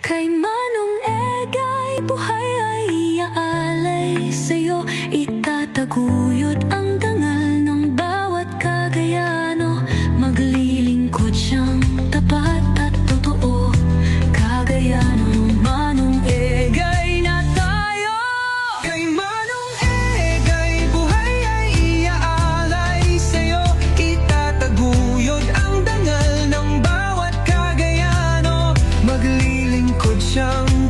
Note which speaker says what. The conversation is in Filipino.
Speaker 1: Kay Manong Egay, buhay ay iaalay sa'yo. Itataguyod ang dangal ng bawat Cagayano. Maglilingkod siyang tapat at totoo. Cagayano, Manong Egay na tayo.
Speaker 2: Kay Manong Egay, buhay ay iaalay sa'yo. Itataguyod ang dangal ng bawat Cagayano. Maglilingkod siyang